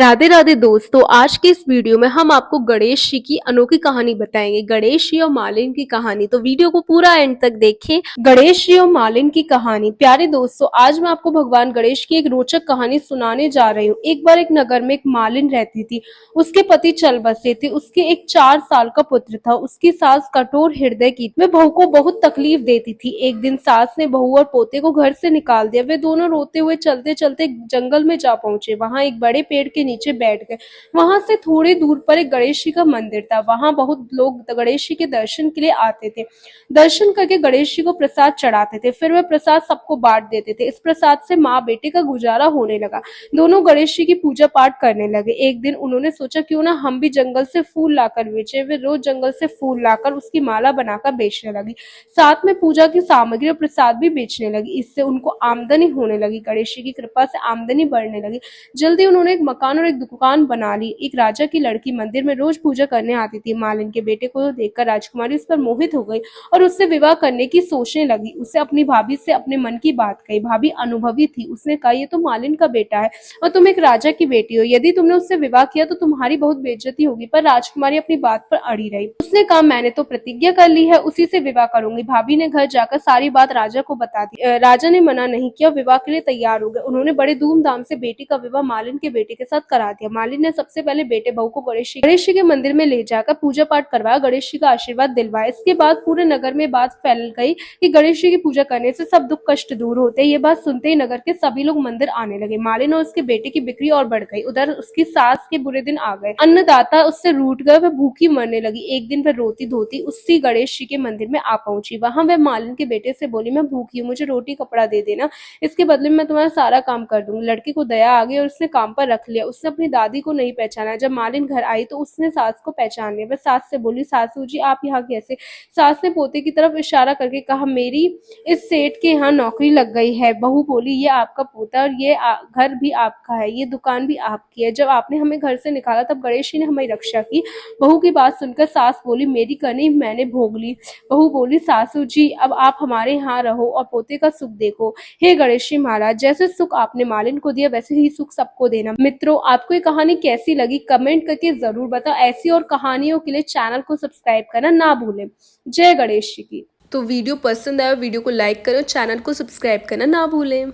राधे राधे दोस्तों, आज के इस वीडियो में हम आपको गणेश जी की अनोखी कहानी बताएंगे। गणेश जी और मालिन की कहानी, तो वीडियो को पूरा एंड तक देखें। गणेश जी और मालिन की कहानी। प्यारे दोस्तों, आज मैं आपको भगवान गणेश की एक रोचक कहानी सुनाने जा रही हूँ। एक बार एक नगर में एक मालिन रहती थी। उसके पति चल बसे थे। उसके एक 4 साल का पुत्र था। उसकी सास कठोर हृदय की, वह बहू को बहुत तकलीफ देती थी। एक दिन सास ने बहू और पोते को घर से निकाल दिया। वे दोनों रोते हुए चलते चलते जंगल में जा पहुंचे। वहां एक बड़े पेड़ के नीचे बैठ गए। वहां से थोड़ी दूर पर एक गणेश जी का मंदिर था। वहां बहुत लोग गणेश जी के दर्शन के लिए आते थे। दर्शन करके गणेश जी को प्रसाद चढ़ाते थे। फिर वह प्रसाद सबको बांट देते थे। इस प्रसाद से माँ बेटे का गुजारा होने लगा। दोनों गणेश जी की पूजा पाठ करने लगे। एक दिन उन्होंने सोचा, क्यों ना हम भी जंगल से फूल लाकर बेचे। वे रोज जंगल से फूल लाकर उसकी माला बनाकर बेचने लगी। साथ में पूजा की सामग्री और प्रसाद भी बेचने लगी। इससे उनको आमदनी होने लगी। गणेश जी की कृपा से आमदनी बढ़ने लगी। जल्दी उन्होंने एक मकान और एक दुकान बना ली। एक राजा की लड़की मंदिर में रोज पूजा करने आती थी। मालिन के बेटे को देखकर राजकुमारी उस पर मोहित हो गई और उससे विवाह करने की सोचने लगी। उसे अपनी भाभी से अपने मन की बात कही। भाभी अनुभवी थी। उसने कहा, ये तो मालिन का बेटा है और तुम एक राजा की बेटी हो। यदि तुमने उससे विवाह किया तो तुम्हारी बहुत बेइज्जती होगी। पर राजकुमारी अपनी बात पर अड़ी रही। उसने कहा, मैंने तो प्रतिज्ञा कर ली है, उसी से विवाह करूंगी। भाभी ने घर जाकर सारी बात राजा को बता दी। राजा ने मना नहीं किया, विवाह के लिए तैयार हो गए। उन्होंने बड़े धूमधाम से बेटी का विवाह मालिन के बेटे के साथ करा दिया। मालिन ने सबसे पहले बेटे बहू को गणेश जी के मंदिर में ले जाकर पूजा पाठ करवाया। गणेश जी का आशीर्वाद दिलवाया। इसके बाद पूरे नगर में बात फैल गई कि गणेश जी की पूजा करने से सब दुख कष्ट दूर होते हैं। ये बात सुनते ही नगर के सभी लोग मंदिर आने लगे। मालिन और उसके बेटे की बिक्री और बढ़ गई। उधर उसकी सास के बुरे दिन आ गए। अन्नदाता उससे रूठ गए। वह भूखी मरने लगी। एक दिन वह रोती धोती उसी गणेश जी के मंदिर में आ पहुंची। वहां वह मालिन के बेटे से बोली, मैं भूखी हूँ, मुझे रोटी कपड़ा दे देना, इसके बदले में मैं तुम्हारा सारा काम कर दूंगी। लड़की को दया आ गई और उसने काम पर रख लिया। उसने अपनी दादी को नहीं पहचाना। जब मालिन घर आई तो उसने सास को पहचान लिया। वह सास से बोली, सासू जी आप यहाँ कैसे? सास ने पोते की तरफ इशारा करके कहा, मेरी इस सेठ के यहाँ नौकरी लग गई है। बहू बोली, ये आपका पोता और ये घर भी आपका है, ये दुकान भी आपकी है। जब आपने हमें घर से निकाला तब गणेश जी ने हमारी रक्षा की। बहू की बात सुनकर सास बोली, मेरी करनी मैंने भोग ली। बहू बोली, सासू जी अब आप हमारे यहाँ रहो और पोते का सुख देखो। हे गणेश जी महाराज, जैसे सुख आपने मालिन को दिया वैसे ही सुख सबको देना। मित्रों, आपको ये कहानी कैसी लगी कमेंट करके जरूर बताओ। ऐसी और कहानियों के लिए चैनल को सब्सक्राइब करना ना भूलें। जय गणेश जी की। तो वीडियो पसंद आया वीडियो को लाइक करो, चैनल को सब्सक्राइब करना ना भूलें।